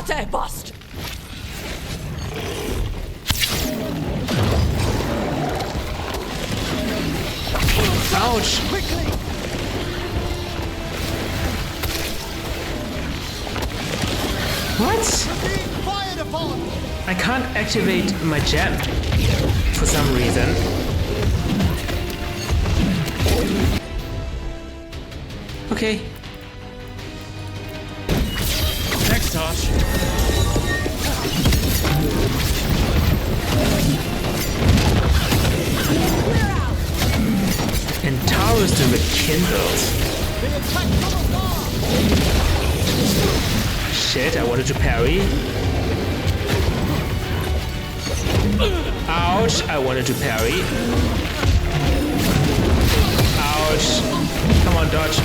Rate bust! Ouch! Quickly! What? We're being fired upon! I can't activate my gem for some reason. Okay. Next, Tosh. And Taurus to rekindled. The attack from afar! Shit, I wanted to parry. Ouch, I wanted to parry. Ouch. Come on, dodge.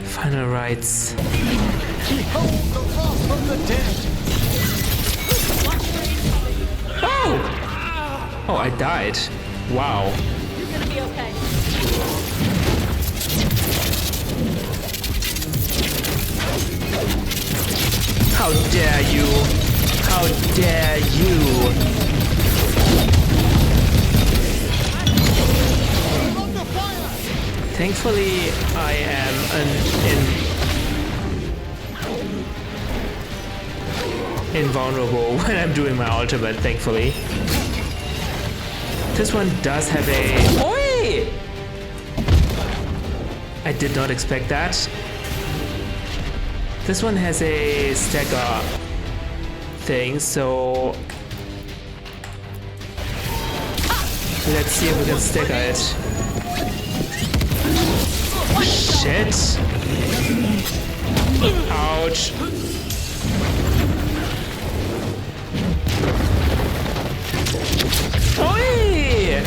Final rites. Behold the wrath of the dead! Oh! Oh, I died. Wow. You're gonna be okay. How dare you! How dare you! We're under fire! Thankfully, I am invulnerable when I'm doing my ultimate, thankfully. This one does have a... Oi! I did not expect that. This one has a stagger thing, so... Let's see if we can stagger it. Shit! Ouch! Oi!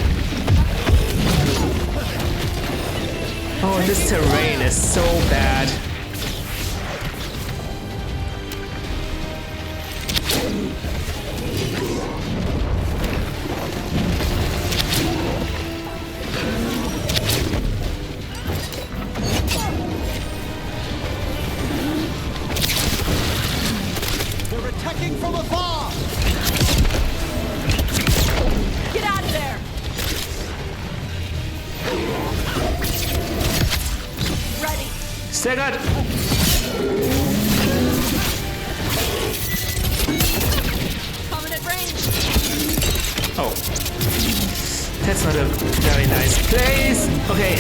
Oh, this terrain is so bad. They're attacking from afar! Get out of there! Ready. Staggered! Coming at range. Oh. That's not a very nice place. Okay.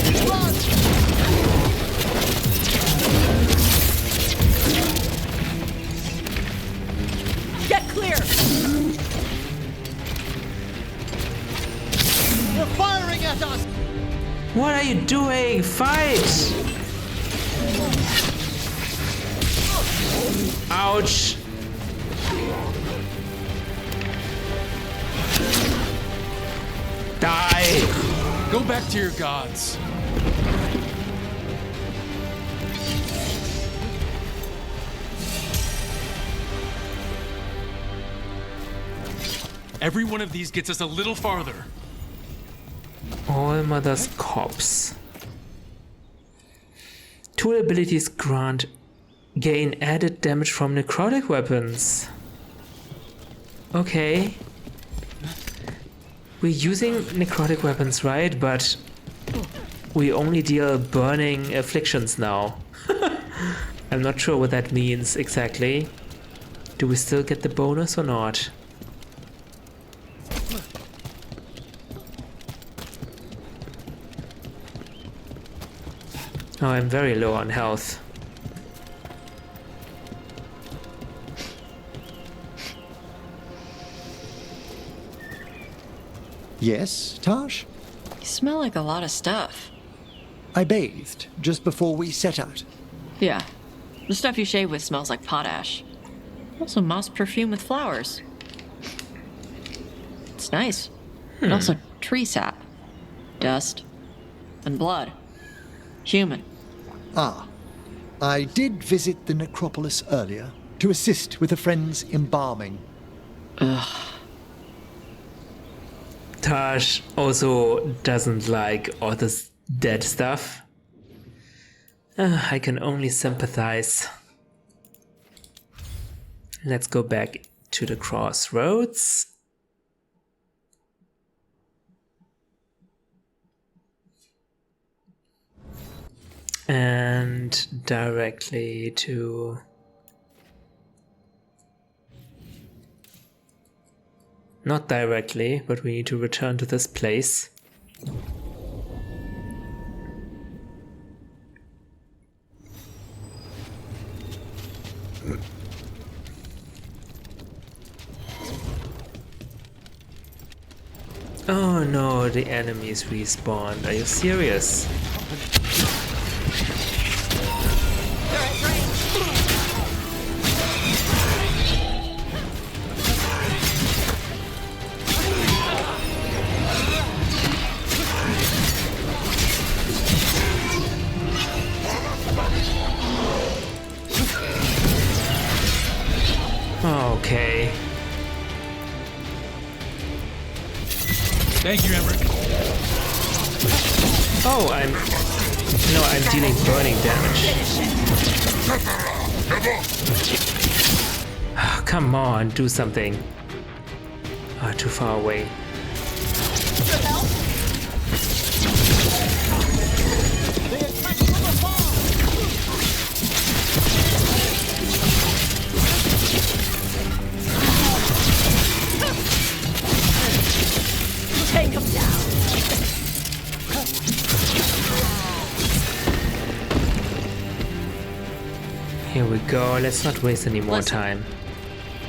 Get clear. They're firing at us! What are you doing? Fight! Ouch! Die! Go back to your gods. Every one of these gets us a little farther. All Mother's Corpse. Tool abilities gain added damage from necrotic weapons. Okay. We're using necrotic weapons, right? But we only deal burning afflictions now. I'm not sure what that means exactly. Do we still get the bonus or not? Oh, I'm very low on health. Yes, Taj? You smell like a lot of stuff. I bathed just before we set out. Yeah. The stuff you shave with smells like potash. Also moss perfume with flowers. It's nice. And also tree sap. Dust. And blood. Human. Ah, I did visit the necropolis earlier to assist with a friend's embalming. Taj also doesn't like all this dead stuff. I can only sympathize. Let's go back to the crossroads. And directly to... Not directly, but we need to return to this place. Oh no, the enemies respawned. Are you serious? They're at range. Okay. Thank you, Emmerich. Oh, I'm dealing burning damage. Oh, come on, do something. Ah, too far away. They attack from afar! Take him down. Here we go. Let's not waste any more Listen. time.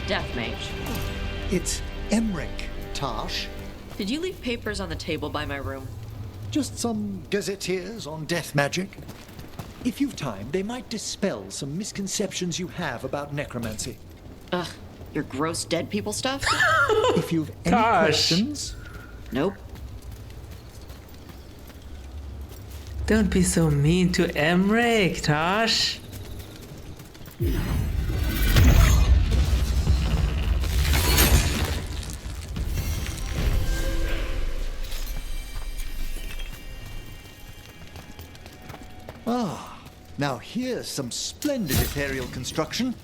Death mage. It's Emmerich, Tarsh. Did you leave papers on the table by my room? Just some gazetteers on death magic. If you've time, they might dispel some misconceptions you have about necromancy. Ugh, your gross dead people stuff? If you've any Gosh. questions, Nope. Don't be so mean to Emmerich, Tosh. now here's some splendid ethereal construction,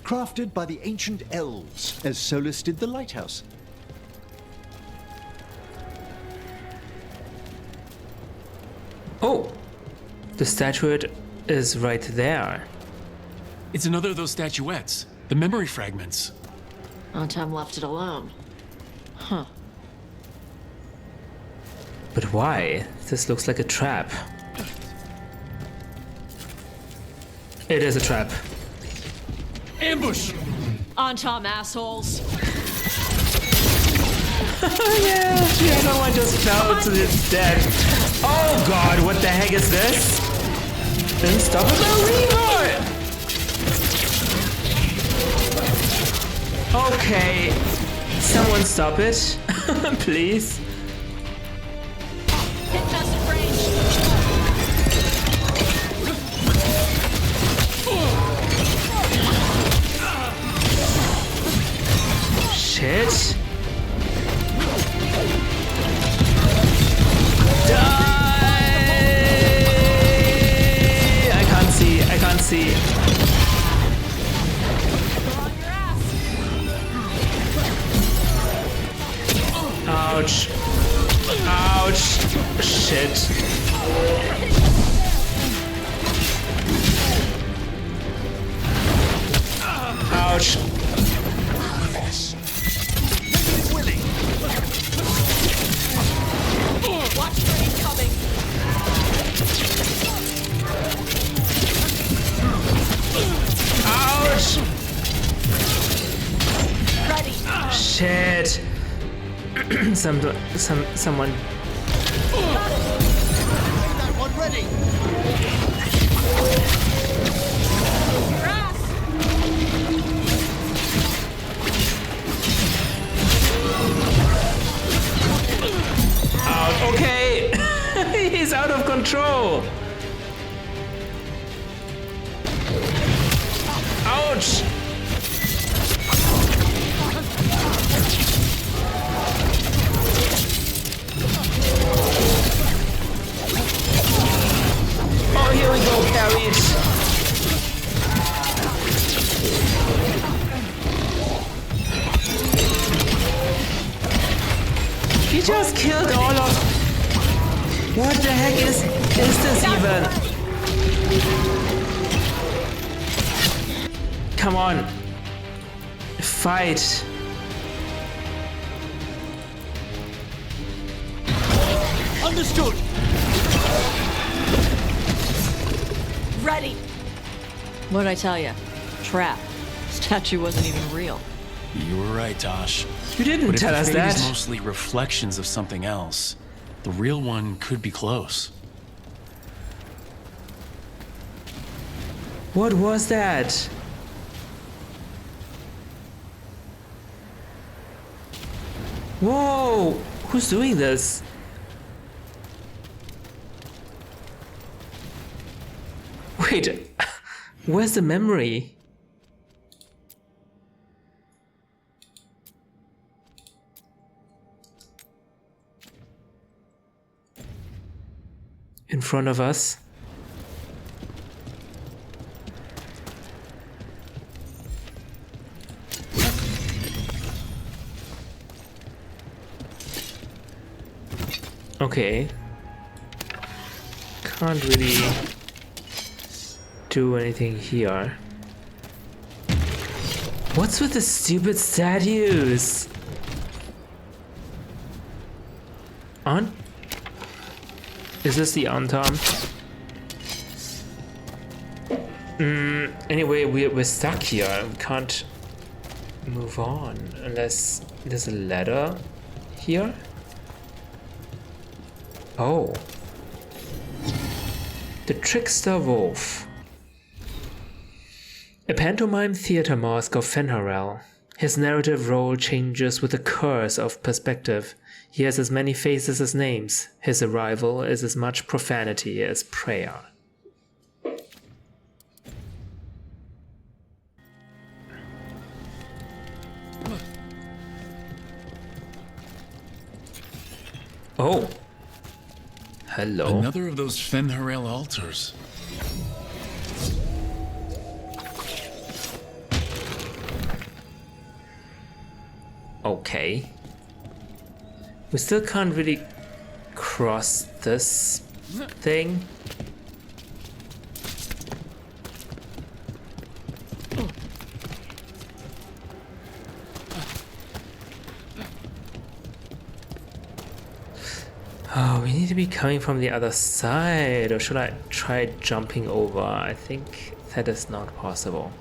crafted by the ancient elves, as Solus did the lighthouse. Oh, the statuette is right there. It's another of those statuettes. The memory fragments. Autumn left it alone. Huh. But why? This looks like a trap. It is a trap. Ambush! On Tom, assholes. Yeah, the other one just fell to its death. Oh god, what the heck is this? Unstoppable Reaver! Okay, someone stop it, please. Hit us at range. Shit. Die! I can't see, I can't see. Ouch. Ouch. Shit. Ouch. Watch for incoming. Ouch. Ready. Shit. Someone. That one ready! Your ass. Out. Okay. He's out of control. Ouch. Oh, here we go, carried. What the heck is this even? Come on. Fight. Understood. Ready. What'd I tell you? Trap. Statue wasn't even real. You were right, Tosh. You didn't But if tell the us fate that. is mostly reflections of something else, the real one could be close. What was that? Whoa! Who's doing this? Wait, where's the memory? In front of us. Okay. Can't really do anything here. What's with the stupid statues? On? Is this the Anton? Anyway, we're stuck here. We can't move on unless there's a ladder here. Oh. The Trickster Wolf. A pantomime theater mask of Fenharel. His narrative role changes with the curse of perspective. He has as many faces as names. His arrival is as much profanity as prayer. Oh. Hello. Another of those Fenharel altars. Okay. We still can't really cross this thing. Oh, we need to be coming from the other side, or should I try jumping over? I think that is not possible.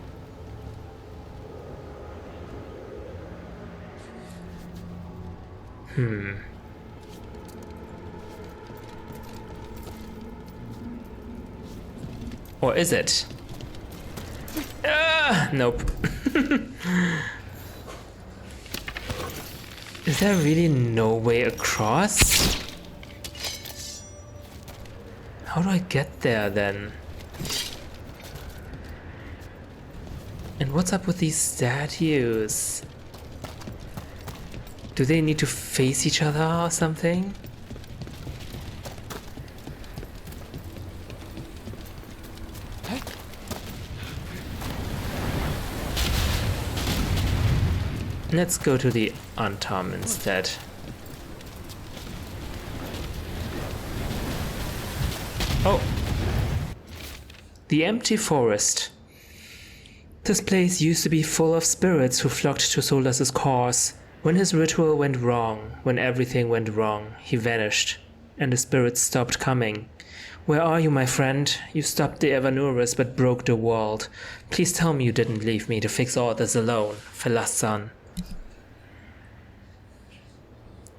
Or is it? Nope. Is there really no way across? How do I get there then? And what's up with these statues? Do they need to face each other or something? Let's go to the Antam instead. Oh! The empty forest. This place used to be full of spirits who flocked to Solas's cause. When his ritual went wrong, when everything went wrong, he vanished, and the spirits stopped coming. Where are you, my friend? You stopped the Evanurus but broke the world. Please tell me you didn't leave me to fix all this alone, Felassan.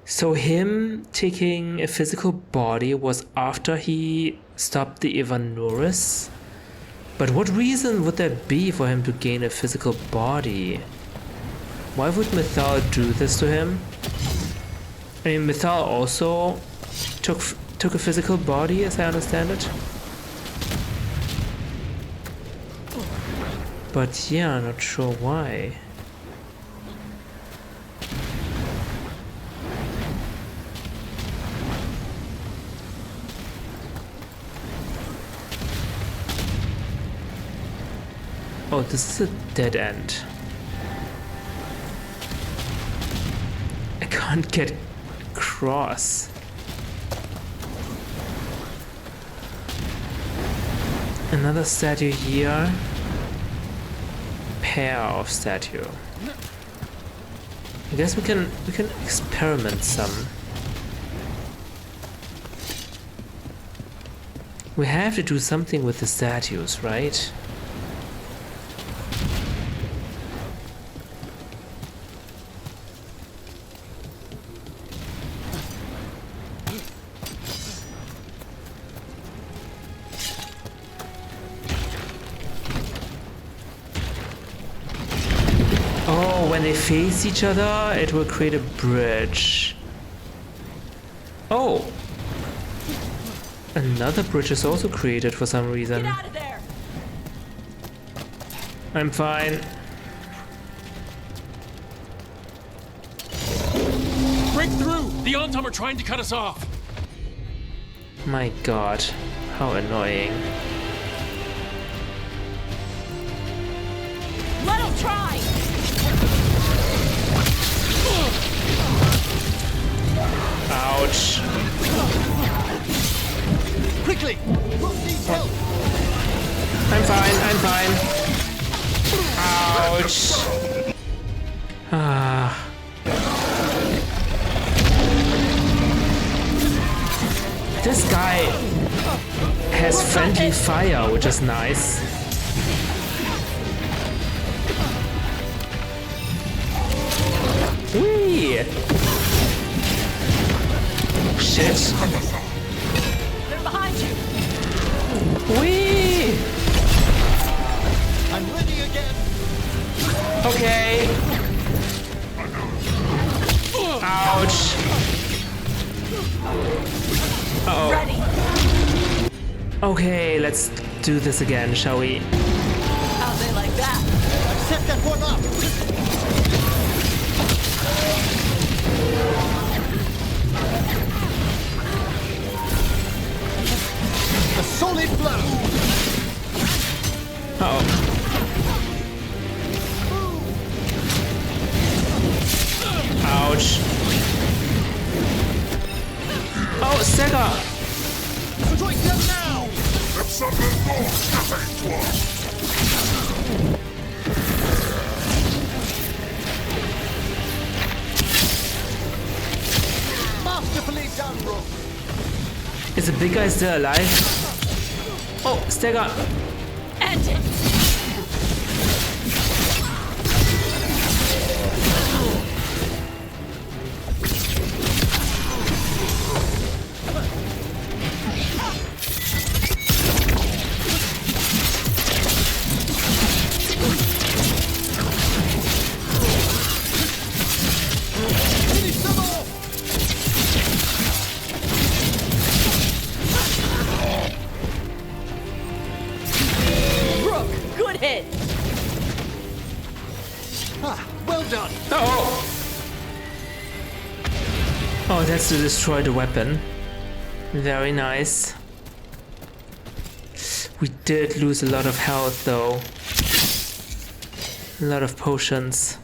So him taking a physical body was after he stopped the Evanurus? But what reason would there be for him to gain a physical body? Why would Mythal do this to him? I mean, Mythal also took a physical body, as I understand it. But yeah, I'm not sure why. Oh, this is a dead end. I can't get across. Another statue here. Pair of statue. I guess we can experiment some. We have to do something with the statues, right? When they face each other, it will create a bridge. Oh! Another bridge is also created for some reason. Get out of there! I'm fine. Break through! The Ontom are trying to cut us off! My god, how annoying. Let him try! Ouch. Quickly! Rook needs help! I'm fine. Ouch. Ah. This guy has friendly fire, which is nice. Whee! Shit. They're behind you! Whee! I'm ready again! Okay. Ouch. Uh-oh. Ready! Okay, let's do this again, shall we? How'd they like that? I've set that one up! A solid blow! Uh-oh. Ouch. Oh, stagger! Strike them now! Masterfully done, Rook! Is the big guy still alive? Oh, stagger! End it! Finish them off! Rook, good hit! Ah, well done! Oh! Oh, that's to destroy the weapon. Very nice. We did lose a lot of health though. A lot of potions.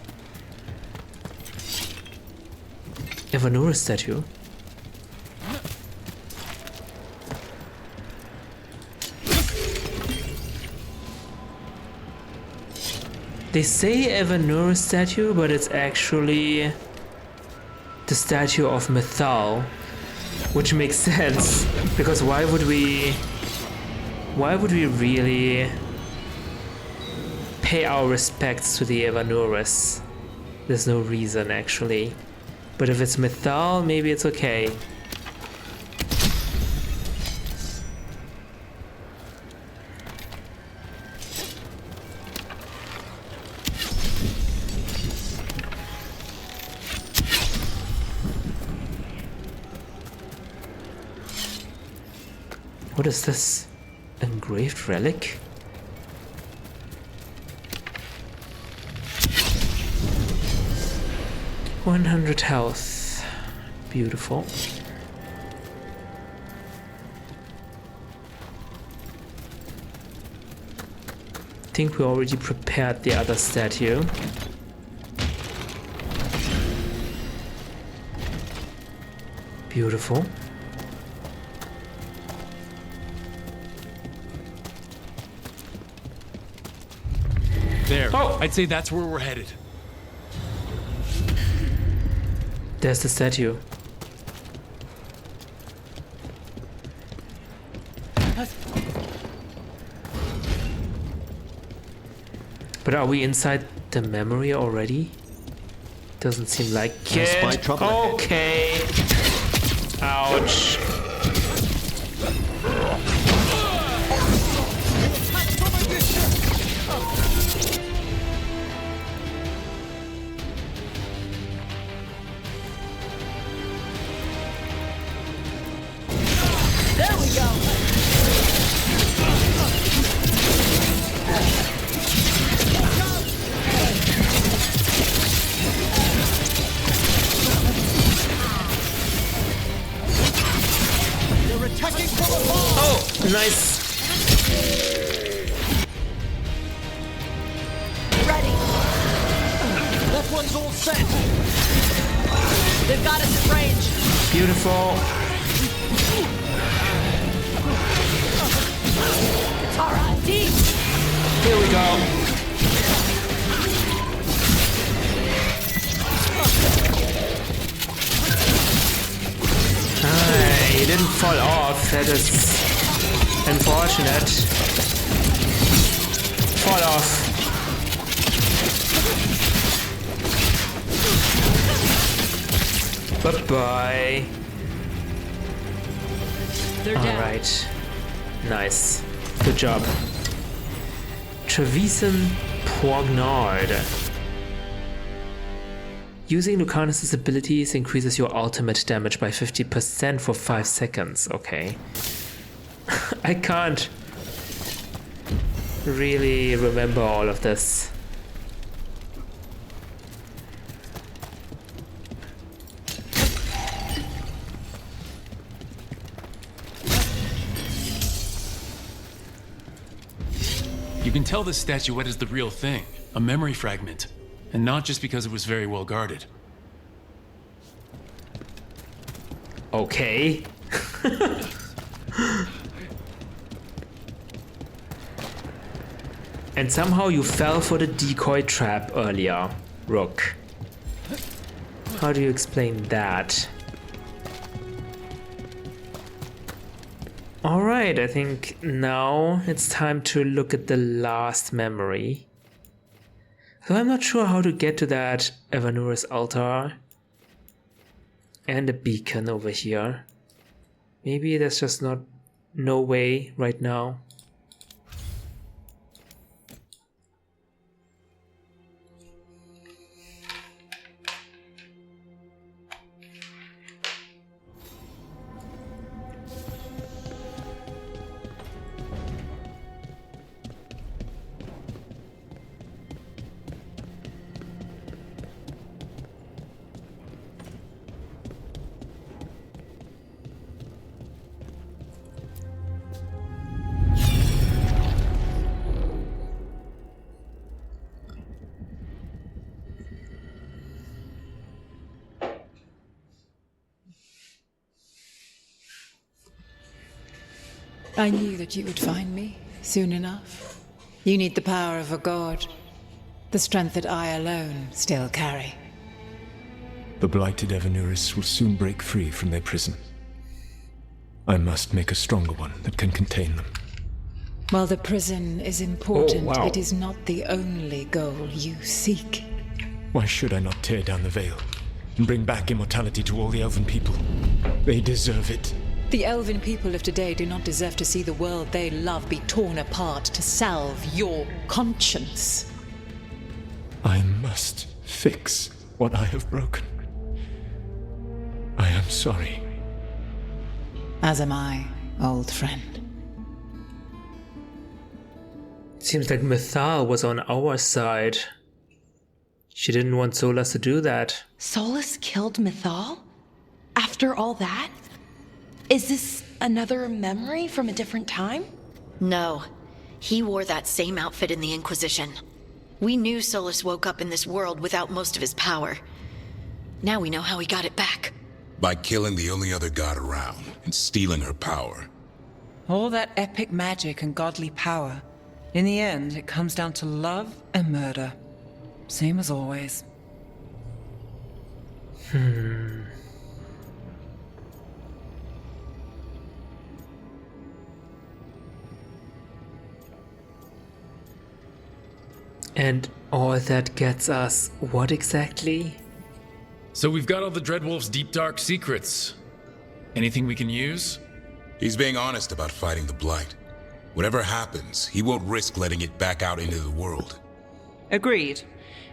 Evanura statue. They say Evanura statue, but it's actually the statue of Mythal, which makes sense because why would we really pay our respects to the Evanuras? There's no reason actually. But if it's Mythal, maybe it's okay. What is this? Engraved relic? $100 health. Beautiful. I think we already prepared the other statue. Beautiful. There. Oh. I'd say that's where we're headed. There's the statue. But are we inside the memory already? Doesn't seem like I spy it. trouble ahead. Okay. Ouch. There we go. They're attacking from above! Oh, nice. Ready. That one's all set! They've got us at range. Beautiful. Tara, deep. Here we go. He didn't fall off. That is unfortunate. Fall off. Bye-bye. They're down. Alright. Nice. Good job. Treacherous Poignard. Using Lucanus' abilities increases your ultimate damage by 50% for 5 seconds. Okay. I can't really remember all of this. You can tell this statuette is the real thing, a memory fragment, and not just because it was very well guarded. Okay. And somehow you fell for the decoy trap earlier, Rook. How do you explain that? Alright, I think now it's time to look at the last memory. So I'm not sure how to get to that Evanurus altar. And a beacon over here. Maybe there's just no way right now. I knew that you would find me soon enough. You need the power of a god, the strength that I alone still carry. The blighted Evanurus will soon break free from their prison. I must make a stronger one that can contain them. While the prison is important, Oh, wow. it is not the only goal you seek. Why should I not tear down the veil and bring back immortality to all the elven people? They deserve it. The elven people of today do not deserve to see the world they love be torn apart to salve your conscience. I must fix what I have broken. I am sorry. As am I, old friend. Seems like Mythal was on our side. She didn't want Solas to do that. Solus killed Mythal? After all that? Is this another memory from a different time? No. He wore that same outfit in the Inquisition. We knew Solus woke up in this world without most of his power. Now we know how he got it back. By killing the only other god around and stealing her power. All that epic magic and godly power. In the end, it comes down to love and murder. Same as always. And all that gets us what exactly? So we've got all the Dreadwolf's deep dark secrets. Anything we can use? He's being honest about fighting the Blight. Whatever happens, he won't risk letting it back out into the world. Agreed.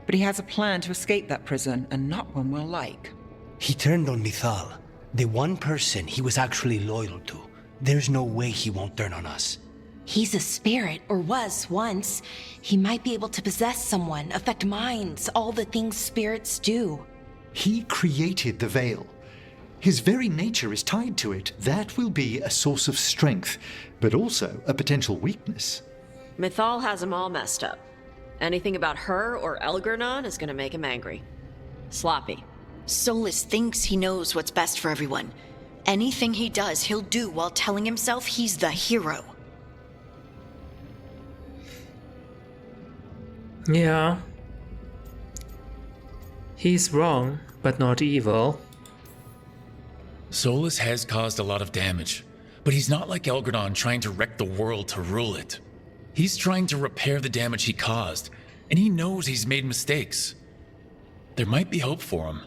But he has a plan to escape that prison, and not one we'll like. He turned on Mythal, the one person he was actually loyal to. There's no way he won't turn on us. He's a spirit, or was once. He might be able to possess someone, affect minds, all the things spirits do. He created the Veil. His very nature is tied to it. That will be a source of strength, but also a potential weakness. Mythal has him all messed up. Anything about her or Elgernon is gonna make him angry. Sloppy. Solus thinks he knows what's best for everyone. Anything he does, he'll do while telling himself he's the hero. Yeah. He's wrong, but not evil. Solus has caused a lot of damage, but he's not like Elgernon trying to wreck the world to rule it. He's trying to repair the damage he caused, and he knows he's made mistakes. There might be hope for him.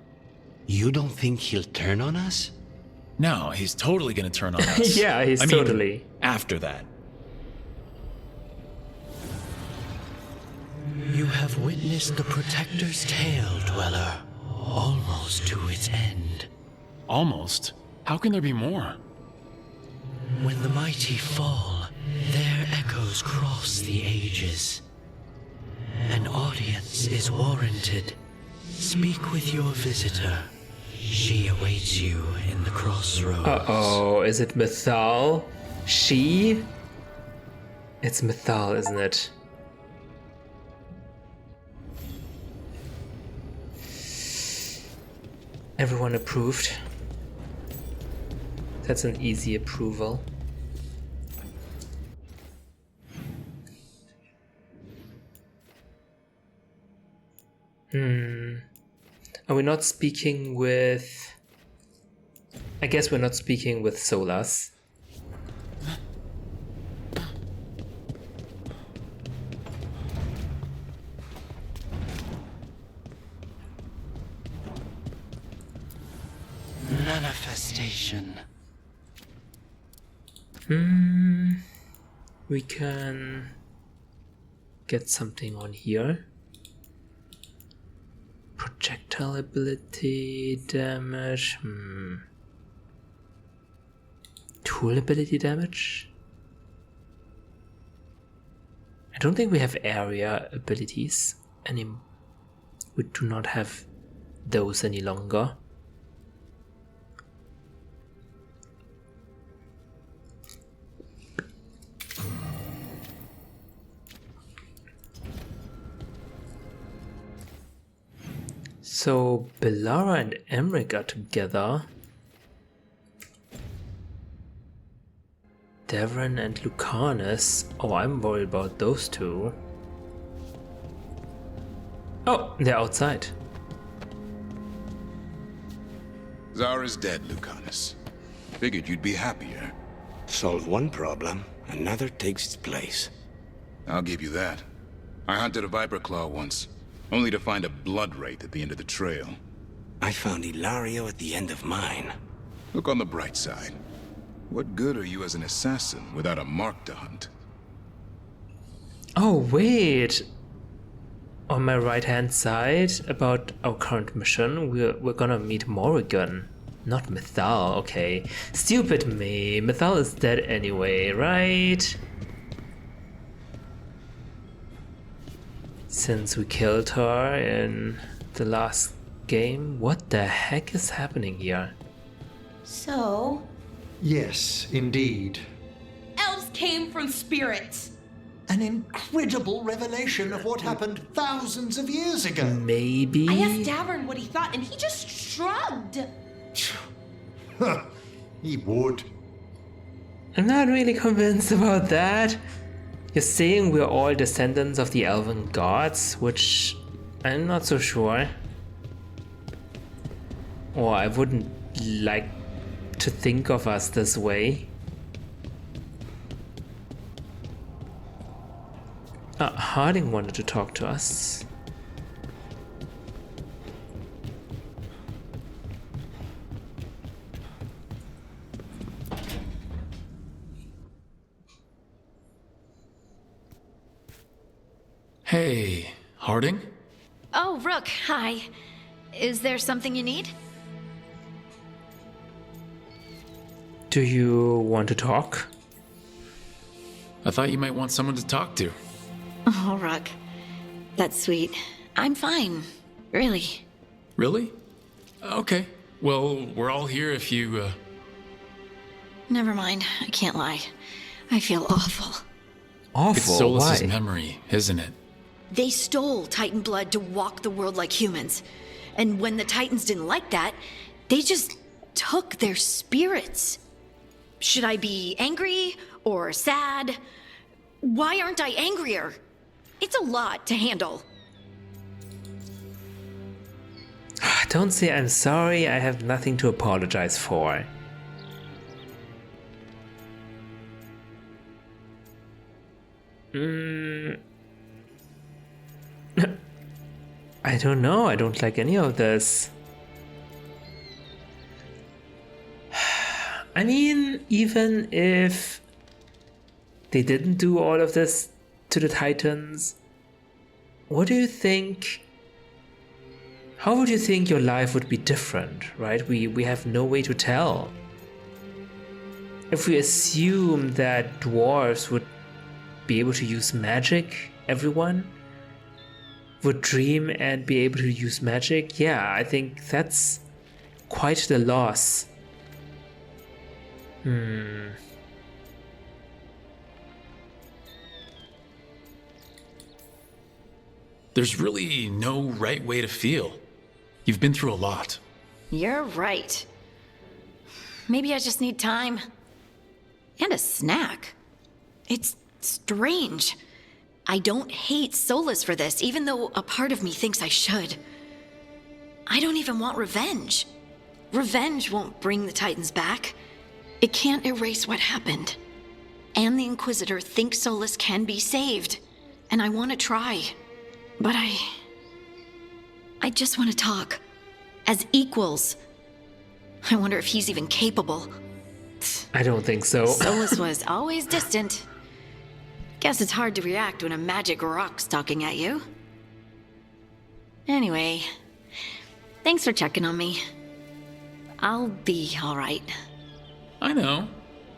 You don't think he'll turn on us? No, he's totally gonna turn on us. Yeah, he's I mean, totally. after that. You have witnessed the Protector's tale, Dweller, almost to its end. Almost? How can there be more? When the mighty fall, their echoes cross the ages. An audience is warranted. Speak with your visitor. She awaits you in the crossroads. Uh-oh, is it Mythal? She? It's Mythal, isn't it? Everyone approved. That's an easy approval. Are we not speaking with... I guess we're not speaking with Solas. Manifestation. We can get something on here. Projectile ability damage. Tool ability damage. I don't think we have area abilities any. We do not have those any longer. So Belara and Emric are together. Devran and Lucanus. Oh, I'm worried about those two. Oh, they're outside. Zara's dead, Lucanus. Figured you'd be happier. Solve one problem, another takes its place. I'll give you that. I hunted a viper claw once, only to find a blood wraith at the end of the trail. I found Ilario at the end of mine. Look on the bright side. What good are you as an assassin without a mark to hunt? Oh, wait. On my right hand side, about our current mission, we're gonna meet Morrigan. Not Mythal, okay. Stupid me. Mythal is dead anyway, right? Since we killed her in the last game. What the heck is happening here? So? Yes, indeed. Elves came from spirits. An incredible revelation of what happened thousands of years ago. Maybe. I asked Davern what he thought, and he just shrugged. He would. I'm not really convinced about that. You're saying we're all descendants of the elven gods, which I'm not so sure. Or I wouldn't like to think of us this way. Harding wanted to talk to us. Hey, Harding? Oh, Rook, hi. Is there something you need? Do you want to talk? I thought you might want someone to talk to. Oh, Rook. That's sweet. I'm fine. Really. Really? Okay. Well, we're all here if you, Never mind. I can't lie. I feel awful. Awful? It's Solus's Why? memory, isn't it? They stole Titan blood to walk the world like humans. And when the Titans didn't like that, they just took their spirits. Should I be angry or sad? Why aren't I angrier? It's a lot to handle. Don't say I'm sorry, I have nothing to apologize for. I don't know, I don't like any of this. I mean, even if they didn't do all of this to the Titans, what do you think? How would you think your life would be different, right? We have no way to tell. If we assume that dwarves would be able to use magic, everyone would dream and be able to use magic, yeah, I think that's quite the loss. There's really no right way to feel. You've been through a lot. You're right. Maybe I just need time. And a snack. It's strange. I don't hate Solus for this, even though a part of me thinks I should. I don't even want revenge. Revenge won't bring the Titans back. It can't erase what happened. And the Inquisitor thinks Solus can be saved. And I want to try. But I just want to talk. As equals. I wonder if he's even capable. I don't think so. Solus was always distant. Guess it's hard to react when a magic rock's talking at you. Anyway, thanks for checking on me. I'll be all right. I know.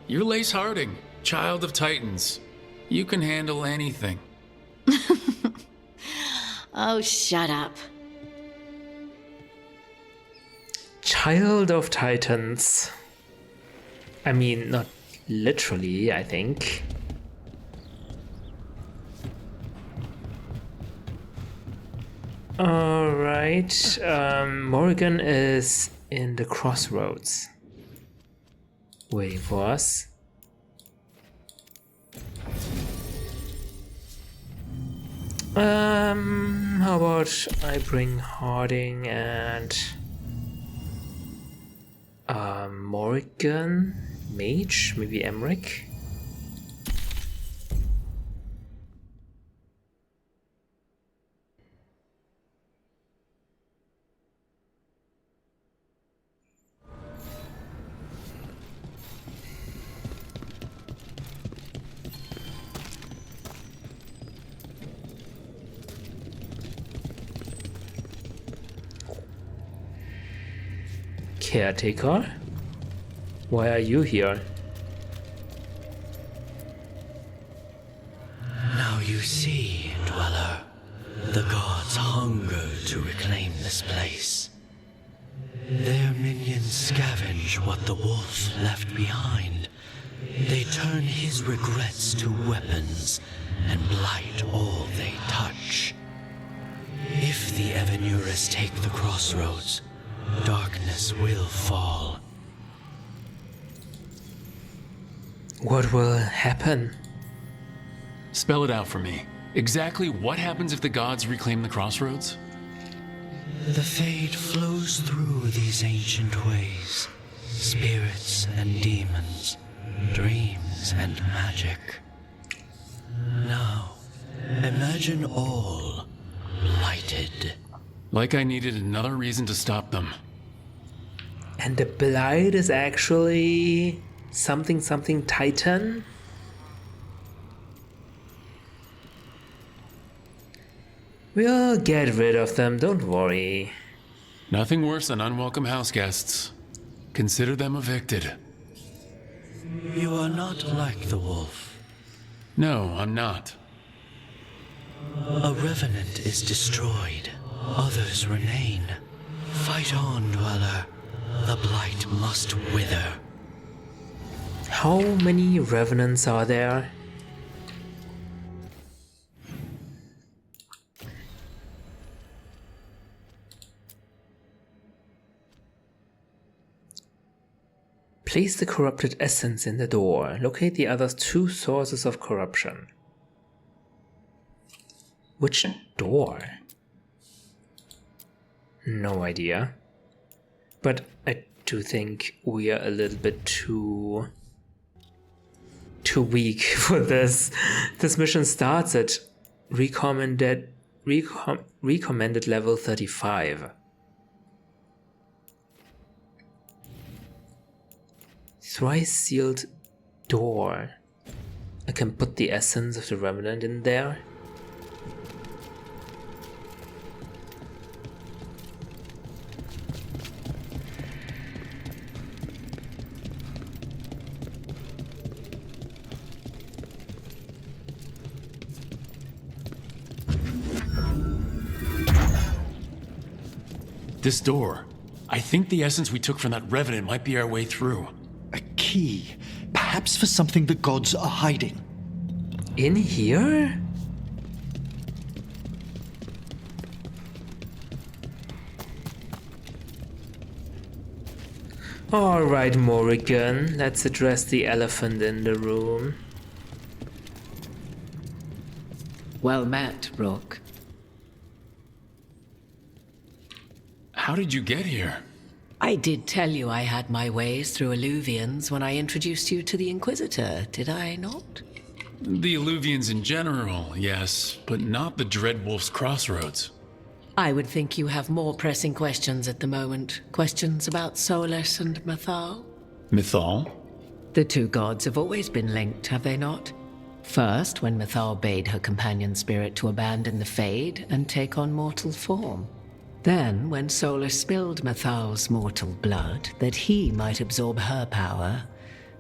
You're Lace Harding, child of Titans. You can handle anything. Oh, shut up. Child of Titans. I mean, not literally, I think. Alright, Morrigan is in the crossroads. Waiting for us. How about I bring Harding and Morrigan, Mage, maybe Emmerich. Caretaker? Why are you here? Now you see, Dweller, the gods hunger to reclaim this place. Their minions scavenge what the wolf left behind. They turn his regrets to weapons and blight all they touch. If the Evanuras take the crossroads, darkness will fall. What will happen? Spell it out for me. Exactly what happens if the gods reclaim the crossroads? The fade flows through these ancient ways. Spirits and demons, dreams and magic. Now, imagine all blighted. Like I needed another reason to stop them. And the blight is actually something Titan? We'll get rid of them, don't worry. Nothing worse than unwelcome house guests. Consider them evicted. You are not like the wolf. No, I'm not. A revenant is destroyed. Others remain. Fight on, dweller. The blight must wither. How many revenants are there? Place the corrupted essence in the door. Locate the other 2 sources of corruption. Which door? No idea. But I do think we are a little bit too weak for this. This mission starts at recommended level 35. Thrice sealed door. I can put the essence of the revenant in there. This door. I think the essence we took from that revenant might be our way through. A key. Perhaps for something the gods are hiding. In here? Alright, Morrigan. Let's address the elephant in the room. Well met, Rook. How did you get here? I did tell you I had my ways through Alluvians when I introduced you to the Inquisitor, did I not? The Alluvians in general, yes, but not the Dreadwolf's crossroads. I would think you have more pressing questions at the moment. Questions about Solus and Mythal? Mythal? The 2 gods have always been linked, have they not? First, when Mythal bade her companion spirit to abandon the Fade and take on mortal form. Then, when Solus spilled Mythal's mortal blood, that he might absorb her power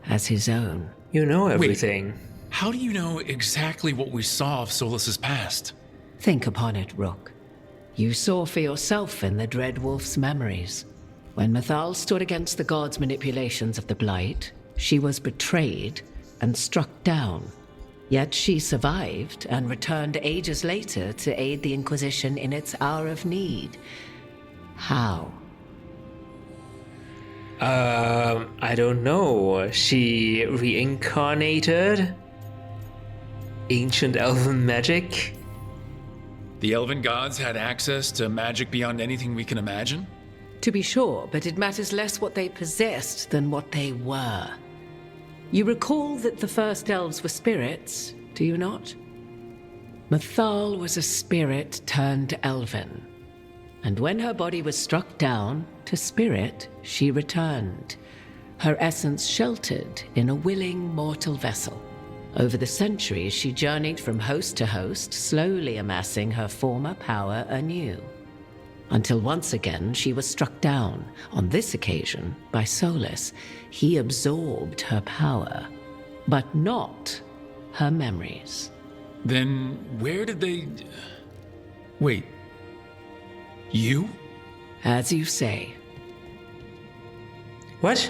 as his own. You know everything. Wait, how do you know exactly what we saw of Solus's past? Think upon it, Rook. You saw for yourself in the Dreadwolf's memories. When Mythal stood against the gods' manipulations of the Blight, she was betrayed and struck down. Yet she survived and returned ages later to aid the Inquisition in its hour of need. How? I don't know. She reincarnated? Ancient elven magic? The elven gods had access to magic beyond anything we can imagine? To be sure, but it matters less what they possessed than what they were. You recall that the first elves were spirits, do you not? Mythal was a spirit turned elven. And when her body was struck down, to spirit she returned, her essence sheltered in a willing mortal vessel. Over the centuries she journeyed from host to host, slowly amassing her former power anew. Until once again she was struck down, on this occasion by Solus. He absorbed her power, but not her memories. Then where did they... Wait. You? As you say. What?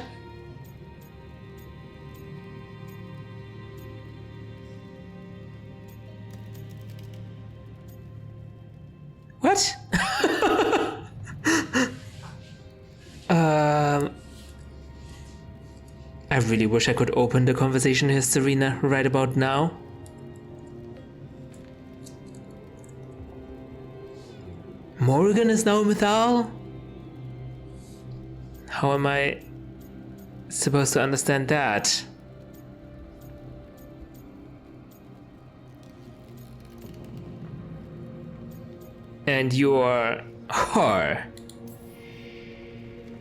What? I really wish I could open the conversation history right about now. Morgan is now Mythal? How am I supposed to understand that? And you're her.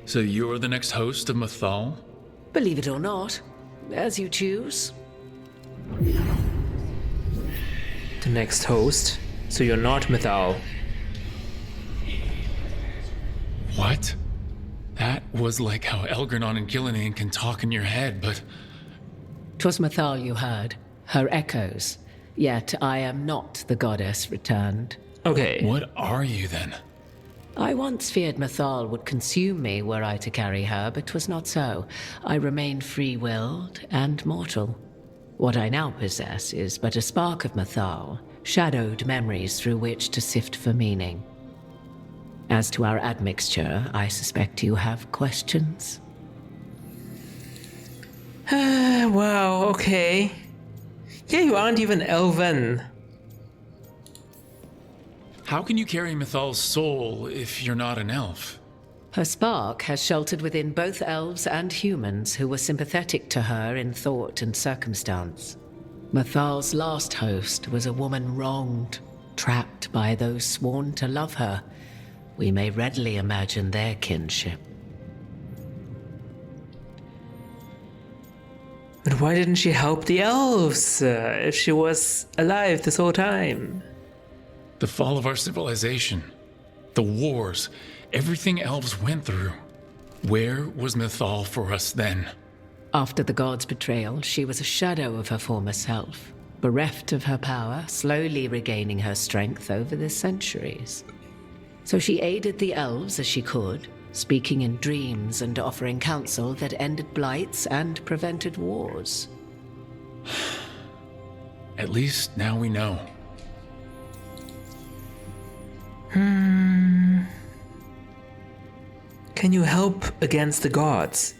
So you're the next host of Mythal? Believe it or not, as you choose. The next host? So you're not Mythal. What? That was like how Elgranon and Gillenane can talk in your head, but... 'Twas Mythal you heard, her echoes. Yet I am not the goddess returned. Okay. What are you then? I once feared Mythal would consume me were I to carry her, but 'twas not so. I remain free-willed and mortal. What I now possess is but a spark of Mythal, shadowed memories through which to sift for meaning. As to our admixture, I suspect you have questions. Wow, okay. Yeah, you aren't even elven. How can you carry Mythal's soul if you're not an elf? Her spark has sheltered within both elves and humans who were sympathetic to her in thought and circumstance. Mythal's last host was a woman wronged, trapped by those sworn to love her. We may readily imagine their kinship. But why didn't she help the elves if she was alive this whole time? The fall of our civilization, the wars, everything elves went through. Where was Mythal for us then? After the god's betrayal, she was a shadow of her former self, bereft of her power, slowly regaining her strength over the centuries. So she aided the elves as she could, speaking in dreams and offering counsel that ended blights and prevented wars. At least now we know. Can you help against the gods?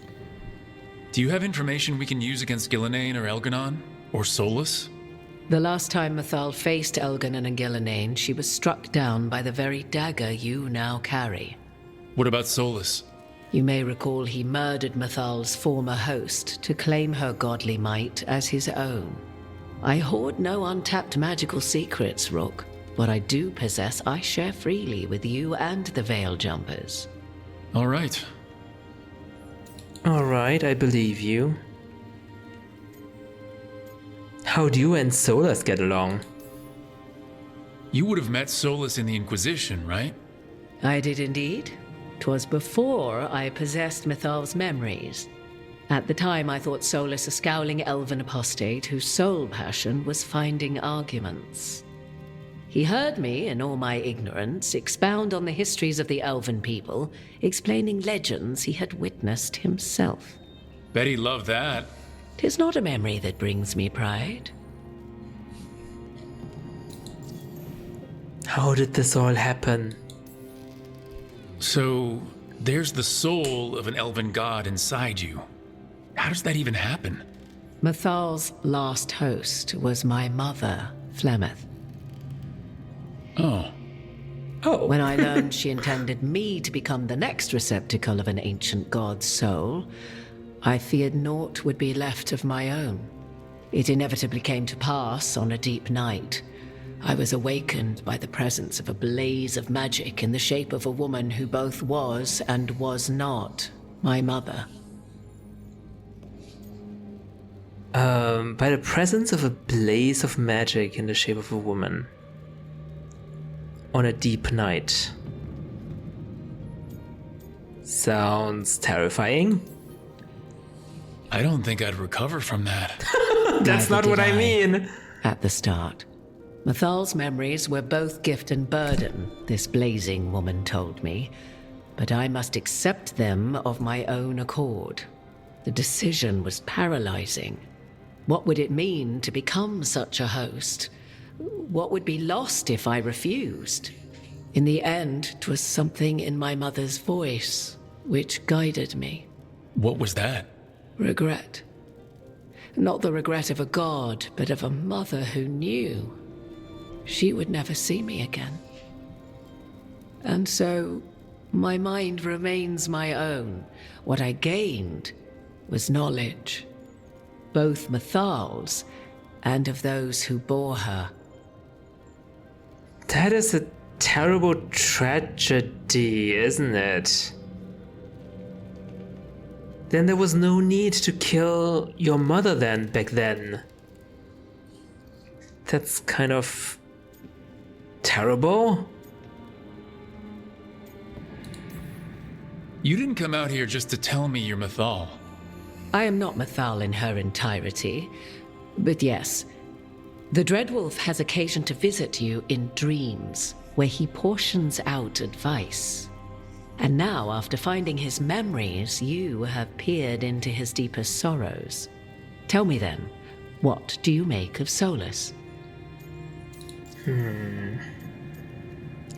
Do you have information we can use against Gillenane or Elgranon? Or Solus? The last time Mythal faced Elgranon and Gillenane, she was struck down by the very dagger you now carry. What about Solus? You may recall he murdered Mythal's former host to claim her godly might as his own. I hoard no untapped magical secrets, Rook. What I do possess, I share freely with you and the Veil Jumpers. All right. All right, I believe you. How do you and Solus get along? You would have met Solus in the Inquisition, right? I did indeed. 'Twas before I possessed Mythal's memories. At the time, I thought Solus a scowling elven apostate whose sole passion was finding arguments. He heard me, in all my ignorance, expound on the histories of the elven people, explaining legends he had witnessed himself. Bet he loved that. 'Tis not a memory that brings me pride. How did this all happen? So, there's the soul of an elven god inside you. How does that even happen? Mythal's last host was my mother, Flemeth. Oh. When I learned she intended me to become the next receptacle of an ancient god's soul, I feared naught would be left of my own. It inevitably came to pass on a deep night. I was awakened by the presence of a blaze of magic in the shape of a woman who both was and was not my mother. By the presence of a blaze of magic in the shape of a woman. On a deep night. Sounds terrifying. I don't think I'd recover from that. That's not what I mean. At the start. Mythal's memories were both gift and burden, this blazing woman told me, but I must accept them of my own accord. The decision was paralyzing. What would it mean to become such a host? What would be lost if I refused? In the end, 'twas something in my mother's voice which guided me. What was that? Regret. Not the regret of a god, but of a mother who knew she would never see me again. And so, my mind remains my own. What I gained was knowledge, both Mythal's and of those who bore her. That is a terrible tragedy, isn't it? Then there was no need to kill your mother then, back then. That's kind of terrible. You didn't come out here just to tell me you're Mythal. I am not Mythal in her entirety, but yes, the Dreadwolf has occasion to visit you in dreams, where he portions out advice. And now, after finding his memories, you have peered into his deepest sorrows. Tell me then, what do you make of Solus?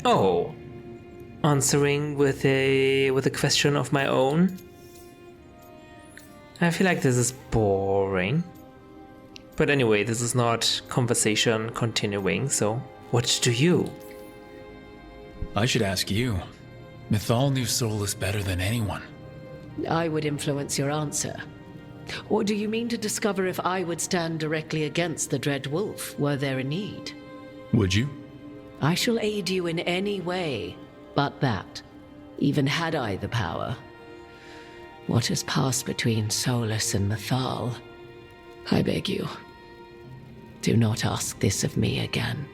Oh, answering with a question of my own. I feel like this is boring. But anyway, this is not conversation continuing, so what do you? I should ask you. Mythal knew Solus better than anyone. I would influence your answer. Or do you mean to discover if I would stand directly against the Dread Wolf were there a need? Would you? I shall aid you in any way but that, even had I the power. What has passed between Solus and Mythal, I beg you, do not ask this of me again.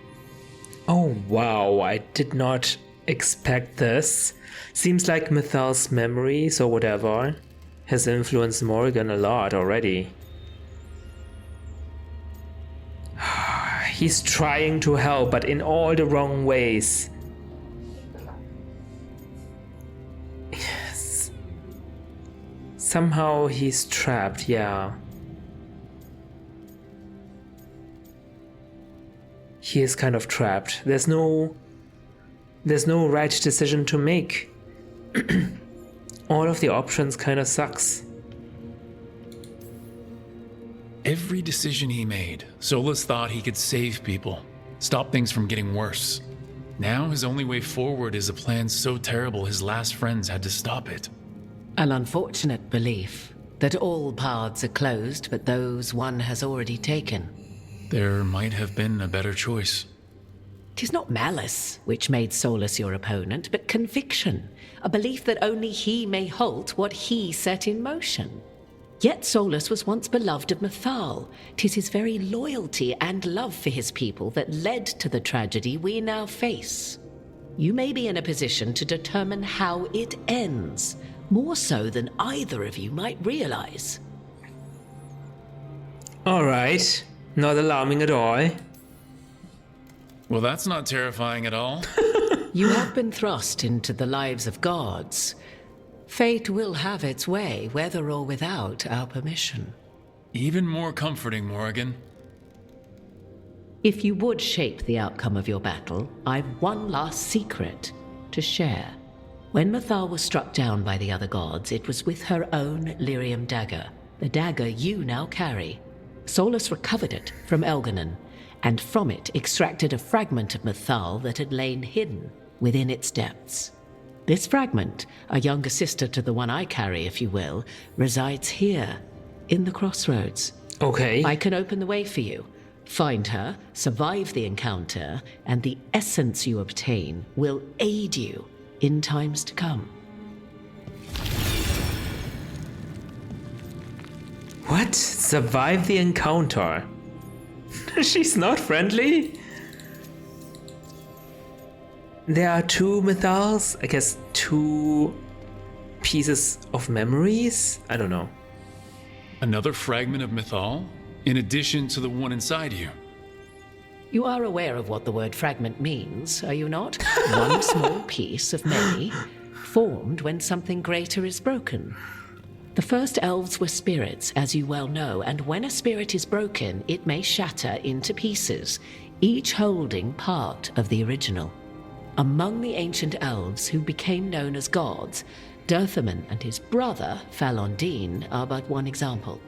Oh wow, I did not expect this. Seems like Mythal's memories or whatever has influenced Morrigan a lot already. He's trying to help, but in all the wrong ways. Yes. Somehow he's trapped, yeah. He is kind of trapped. There's no right decision to make. All of the options kind of sucks. Every decision he made, Solus thought he could save people, stop things from getting worse. Now his only way forward is a plan so terrible his last friends had to stop it. An unfortunate belief that all paths are closed but those one has already taken. There might have been a better choice. 'Tis not malice which made Solus your opponent, but conviction, a belief that only he may halt what he set in motion. Yet Solus was once beloved of Mythal. 'Tis his very loyalty and love for his people that led to the tragedy we now face. You may be in a position to determine how it ends, more so than either of you might realize. Alright, not alarming at all. Well, that's not terrifying at all. You have been thrust into the lives of gods. Fate will have its way, whether or without our permission. Even more comforting, Morrigan. If you would shape the outcome of your battle, I've one last secret to share. When Mythal was struck down by the other gods, it was with her own lyrium dagger, the dagger you now carry. Solus recovered it from Elganon, and from it extracted a fragment of Mythal that had lain hidden within its depths. This fragment, a younger sister to the one I carry, if you will, resides here, in the crossroads. Okay. I can open the way for you. Find her, survive the encounter, and the essence you obtain will aid you in times to come. What? Survive the encounter? She's not friendly? There are two Mythals, I guess two pieces of memories? I don't know. Another fragment of Mythal? In addition to the one inside you? You are aware of what the word fragment means, are you not? One small piece of many, formed when something greater is broken. The first elves were spirits, as you well know, and when a spirit is broken, it may shatter into pieces, each holding part of the original. Among the ancient elves who became known as gods, Dirthaman and his brother, Falondine, are but one example.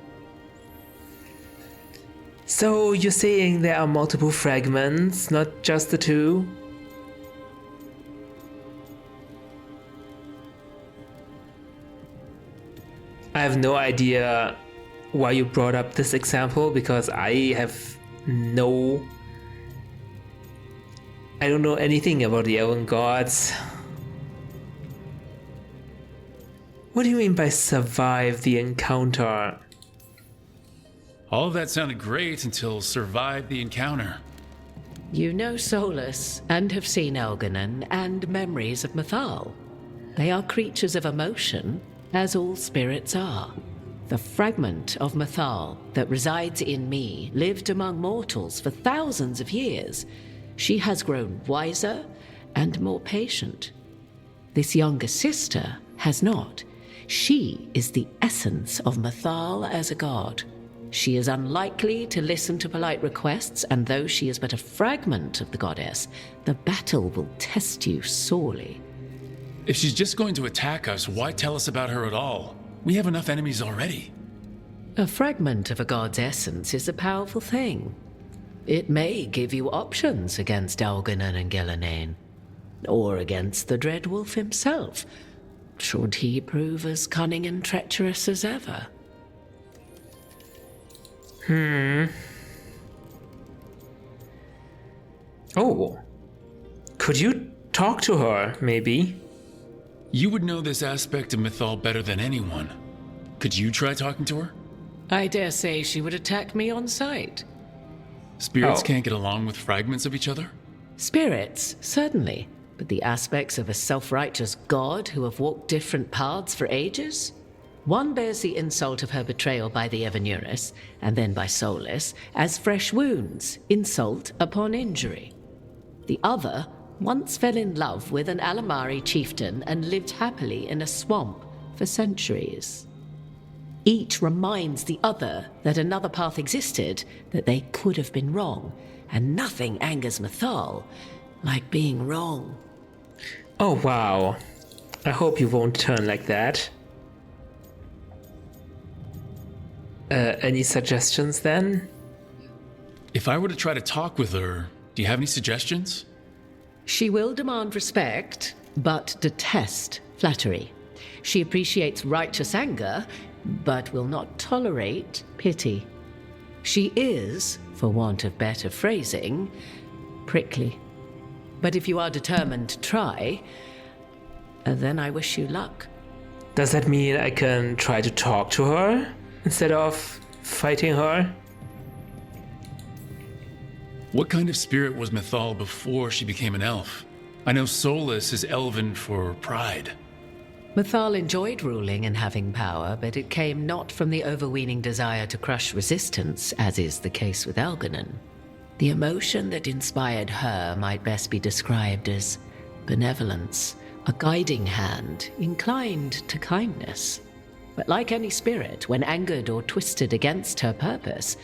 So you're saying there are multiple fragments, not just the two? I have no idea why you brought up this example, because I don't know anything about the Elven gods. What do you mean by survive the encounter? All of that sounded great until survive the encounter. You know Solus and have seen Elganon and memories of Mythal. They are creatures of emotion, as all spirits are. The fragment of Mythal that resides in me lived among mortals for thousands of years. She has grown wiser and more patient. This younger sister has not. She is the essence of Mythal as a god. She is unlikely to listen to polite requests, and though she is but a fragment of the goddess, the battle will test you sorely. If she's just going to attack us, why tell us about her at all? We have enough enemies already. A fragment of a god's essence is a powerful thing. It may give you options against Elganon and Gillenane, or against the Dread Wolf himself, should he prove as cunning and treacherous as ever. Oh, could you talk to her, maybe? You would know this aspect of Mythal better than anyone. Could you try talking to her? I dare say she would attack me on sight. Spirits can't get along with fragments of each other? Spirits, certainly. But the aspects of a self-righteous god who have walked different paths for ages? One bears the insult of her betrayal by the Evanurus, and then by Solus, as fresh wounds, insult upon injury. The other once fell in love with an Alamari chieftain and lived happily in a swamp for centuries. Each reminds the other that another path existed, that they could have been wrong, and nothing angers Mythal like being wrong. Oh wow. I hope you won't turn like that. Any suggestions then? If I were to try to talk with her, do you have any suggestions? She will demand respect, but detest flattery. She appreciates righteous anger, but will not tolerate pity. She is, for want of better phrasing, prickly. But if you are determined to try, then I wish you luck. Does that mean I can try to talk to her instead of fighting her? What kind of spirit was Mythal before she became an elf? I know Solus is elven for pride. Mythal enjoyed ruling and having power, but it came not from the overweening desire to crush resistance, as is the case with Elganon. The emotion that inspired her might best be described as benevolence, a guiding hand inclined to kindness. But like any spirit, when angered or twisted against her purpose,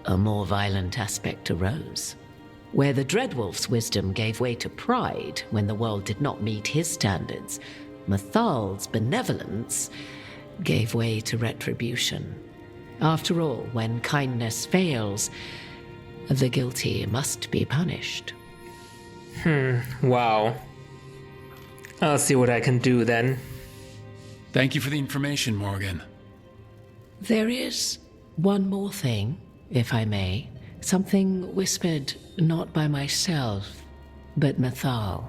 a more violent aspect arose. Where the Dreadwolf's wisdom gave way to pride when the world did not meet his standards, Mythal's benevolence gave way to retribution. After all, when kindness fails, the guilty must be punished. Wow. I'll see what I can do then. Thank you for the information, Morgan. There is one more thing, if I may. Something whispered not by myself, but Mythal.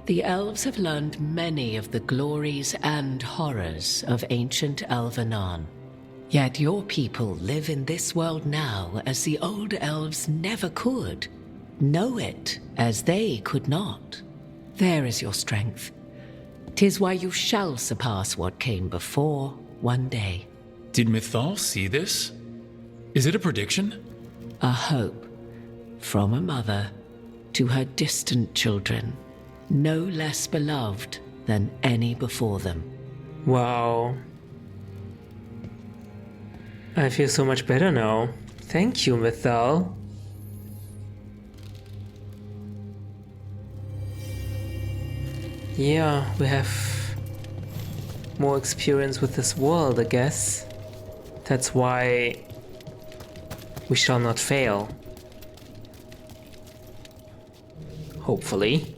The elves have learned many of the glories and horrors of ancient Elvenon. Yet your people live in this world now as the old elves never could. Know it as they could not. There is your strength. 'Tis why you shall surpass what came before one day. Did Mythal see this? Is it a prediction? A hope from a mother to her distant children, no less beloved than any before them. Wow. I feel so much better now. Thank you, Mythal. Yeah, we have more experience with this world, I guess. That's why we shall not fail. Hopefully.